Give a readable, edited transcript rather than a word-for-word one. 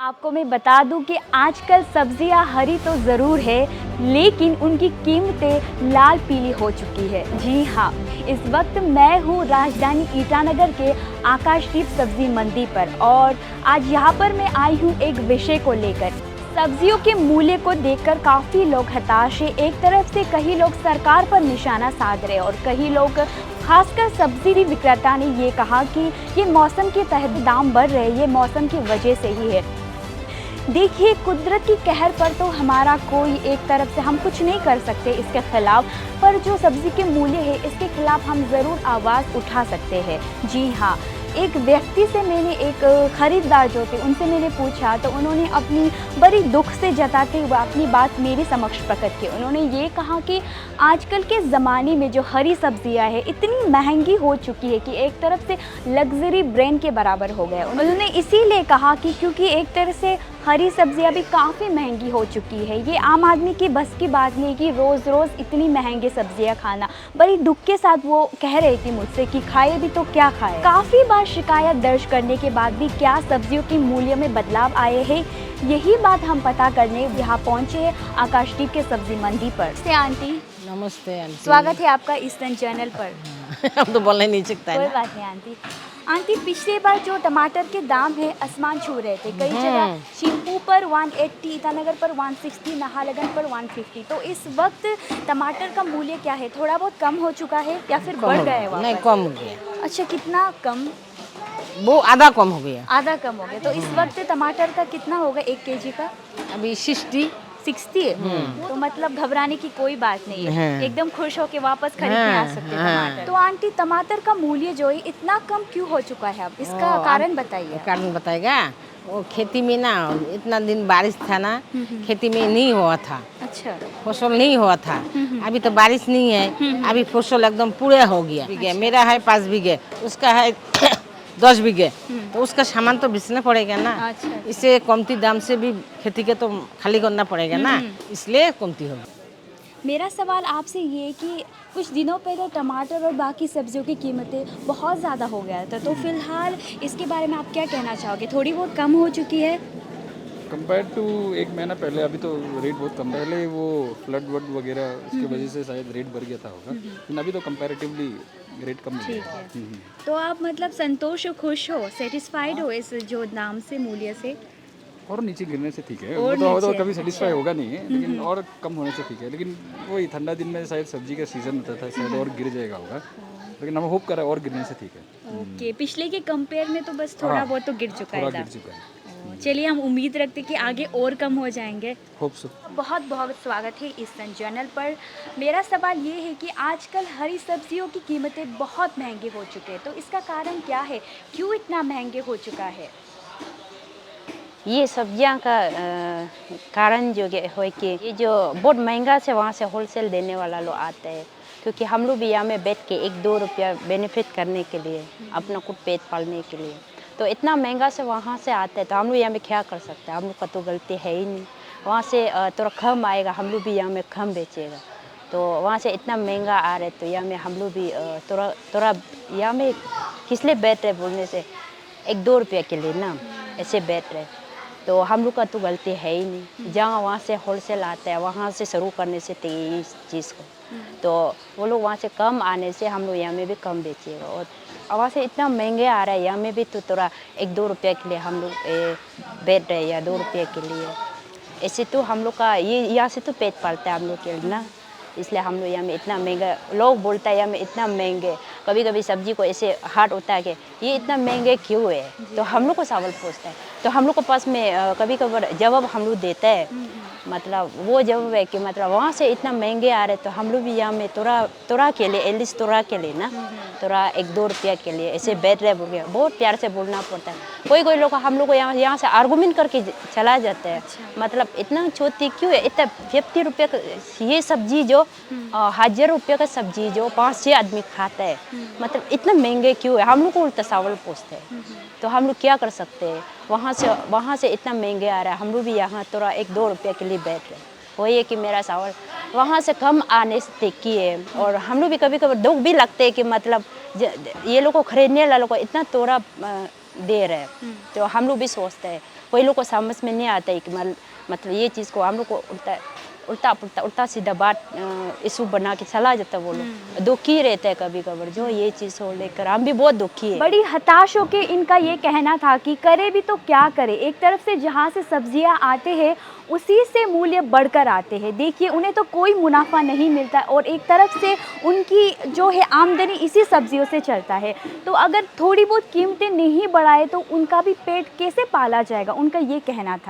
आपको मैं बता दूं कि आजकल सब्जियां हरी तो ज़रूर है, लेकिन उनकी कीमतें लाल पीली हो चुकी है। जी हाँ, इस वक्त मैं हूँ राजधानी ईटानगर के आकाशदीप सब्जी मंडी पर और आज यहाँ पर मैं आई हूँ एक विषय को लेकर। सब्जियों के मूल्य को देखकर काफ़ी लोग हताश हैं। एक तरफ से कई लोग सरकार पर निशाना साध रहे और कई लोग खासकर सब्जी विक्रेता ने ये कहा कि ये मौसम के तहत दाम बढ़ रहे हैं, ये मौसम की वजह से ही है। देखिए, कुदरत की कहर पर तो हमारा कोई एक तरफ से हम कुछ नहीं कर सकते इसके खिलाफ, पर जो सब्ज़ी के मूल्य है इसके खिलाफ हम ज़रूर आवाज़ उठा सकते हैं। जी हाँ, एक व्यक्ति से मैंने एक ख़रीदार जो थे उनसे मैंने पूछा तो उन्होंने अपनी बड़ी दुख से जताते हुए अपनी बात मेरे समक्ष प्रकट की। उन्होंने ये कहा कि आजकल के ज़माने में जो हरी सब्जियां हैं इतनी महंगी हो चुकी है कि एक तरफ से लग्जरी ब्रांड के बराबर हो गया। उन्होंने इसीलिए कहा कि क्योंकि एक तरह से हरी सब्जियां भी काफ़ी महंगी हो चुकी है, ये आम आदमी की बस की बात नहीं कि रोज़ रोज़ इतनी महंगी सब्जियां खाना। बड़ी दुख के साथ वो कह रही थी मुझसे कि खाए भी तो क्या खाए। काफ़ी बार शिकायत दर्ज करने के बाद भी क्या सब्जियों के मूल्य में बदलाव आए हैं, यही बात हम पता करने यहाँ पहुँचे हैं आकाशदीप के सब्जी मंडी पर। से आंटी नमस्ते आंटी। स्वागत है आपका ईस्टर्न चैनल पर। हम तो बोलना नहीं सकता कोई है ना। बात नहीं आंटी। आंटी, पिछली बार जो टमाटर के दाम है आसमान छू रहे थे, कई जगह शिम्पू पर 180, ईटानगर पर 160, नाहरलगुन पर 150। तो इस वक्त टमाटर का मूल्य क्या है? थोड़ा बहुत कम हो चुका है या फिर बढ़ गया है वापस? नहीं, कम हो गया। अच्छा, कितना कम? वो आधा कम हो गया। आधा कम हो गया। तो इस वक्त टमाटर का कितना होगा 1 केजी का? अभी 60। 60 है। तो मतलब घबराने की कोई बात नहीं है, हाँ। एकदम खुश होके वापस खरीदने आ सकते हैं टमाटर। तो आंटी, टमाटर का मूल्य जो है इतना कम क्यों हो चुका है अब? इसका कारण बताइए। कारण बताएगा। वो खेती में ना इतना दिन बारिश था ना, खेती में नहीं हुआ था, अच्छा। फसल नहीं हुआ था। अभी तो बारिश नहीं है, अभी फसल एकदम पूरा हो गया। मेरा है 5 बीघे, उसका है 10 बीघे, तो उसका सामान तो बेचना पड़ेगा ना। अच्छा। इससे कमती दाम से भी खेती के तो खाली करना पड़ेगा ना, इसलिए कमती होगा। मेरा सवाल आपसे ये है कि कुछ दिनों पहले टमाटर और बाकी सब्जियों की कीमतें बहुत ज़्यादा हो गया था, तो फिलहाल इसके बारे में आप क्या कहना चाहोगे? थोड़ी बहुत कम हो चुकी है? कंपेयर टू एक महीना पहले अभी तो रेट बहुत कम। पहले वो फ्लड वड वगैरह उसकी वजह से शायद रेट बढ़ गया था होगा, लेकिन अभी तो कंपैरेटिवली रेट कम ठीक है। है। तो आप मतलब संतोष हो, खुश हो, सेटिस्फाइड हो इस जो दाम से, मूल्य से? और नीचे गिरने से ठीक है, और वो तो नीचे, कभी सेटिस्फाई अच्छा। होगा नहीं है, लेकिन और कम होने से ठीक है। लेकिन वही ठंडा दिन में शायद सब्जी का सीजन होता था, शायद और गिर जाएगा होगा, लेकिन हम होप कर रहे हैं और गिरने से ठीक है। ओके, पिछले के कंपेयर में तो बस थोड़ा बहुत तो गिर चुका है थोड़ा गिर दाम। चुका है। चलिए, हम उम्मीद रखते हैं कि आगे और कम हो जाएंगे। Hope so. बहुत बहुत स्वागत है ईस्टर्न चैनल पर। मेरा सवाल ये है कि आजकल हरी सब्जियों की कीमतें बहुत महंगे हो चुके हैं, तो इसका कारण क्या है? क्यों इतना महंगे हो चुका है? ये सब्जियां का कारण जो है कि ये जो बहुत महंगा से वहाँ से होलसेल देने वाला लोग आते हैं, क्योंकि हम लोग भी यहाँ में बैठ के 1-2 रुपया बेनिफिट करने के लिए, अपना खुद पेट पालने के लिए, तो इतना महंगा से वहाँ से आते हैं, तो हम लोग यहाँ में क्या कर सकते हैं? हम लोग का तो गलती है ही नहीं। वहाँ से थोड़ा कम आएगा, हम लोग भी यहाँ में कम बेचेगा, तो वहाँ से इतना महंगा आ रहे तो यहाँ में हम लोग भी थोड़ा यहाँ में किस लिए बैठ रहे बोलने से 1-2 रुपया के लिए ना ऐसे बैठ रहे, तो हम लोग का तो गलती है ही नहीं। जहाँ वहाँ से होलसेल आता है वहाँ से शुरू करने से इस चीज़ को, तो वो लोग वहाँ से कम आने से हम लोग यहाँ में भी कम बेचेगा, और वहाँ से इतना महंगे आ रहा है यहाँ में भी, तो थोड़ा 1-2 रुपये के लिए हम लोग बैठ रहे या 2 रुपये के लिए, ऐसे तो हम लोग का ये यहाँ से तो पेट पालता है हम लोग के लिए ना, इसलिए हम लोग यहाँ में इतना महंगा। लोग बोलता है यहाँ में इतना महंगे, कभी कभी सब्जी को ऐसे हार्ट होता है कि ये इतना महंगे क्यों है, तो हम लोग को सवाल पूछता है, तो हम लोग को पास में कभी कभी जवाब हम लोग देता है, मतलब वो जवाब है कि मतलब वहाँ से इतना महंगे आ रहे तो हम लोग भी यहाँ में थोड़ा के लिए, एटलीस्ट थोड़ा के लिए ना, थोड़ा 1-2 रुपया के लिए ऐसे बैठ रहे बोल के बहुत प्यार से बोलना पड़ता है। कोई लोग हम लोग को यहाँ से आर्गूमेंट करके चला जाता है, मतलब इतना छोटी क्यों है, इतना 50 रुपये का ये सब्जी जो 1000 रुपये का सब्जी जो 5-6 आदमी खाता है, मतलब इतना महंगे क्यों है? हम लोग को उल्टा सवाल पूछते हैं, तो हम लोग क्या कर सकते हैं? वहाँ से इतना महंगे आ रहा है, हम लोग भी यहाँ थोड़ा 1-2 रुपये के लिए बैठ रहे हैं। वही है कि मेरा सवाल वहाँ से कम आने से किए, और हम लोग भी कभी कभी दुख भी लगते हैं कि मतलब ये लोग को खरीदने वालों को इतना थोड़ा दे रहे हैं, तो हम लोग भी सोचते हैं कोई लोग को समझ में नहीं आता है कि मतलब ये चीज़ को हम लोग को उल्टा सीधा बात इशू बना के चला जाता है। वो लोग दुखी रहते हैं कभी कभार, जो ये चीज़ को लेकर हम भी बहुत दुखी है। बड़ी हताश होकर इनका ये कहना था कि करे भी तो क्या करे, एक तरफ से जहाँ से सब्जियां आते हैं उसी से मूल्य बढ़कर आते हैं। देखिए उन्हें तो कोई मुनाफा नहीं मिलता और एक तरफ से उनकी जो है आमदनी इसी सब्जियों से चलता है। तो अगर थोड़ी बहुत कीमतें नहीं बढ़ाए तो उनका भी पेट कैसे पाला जाएगा, उनका ये कहना था।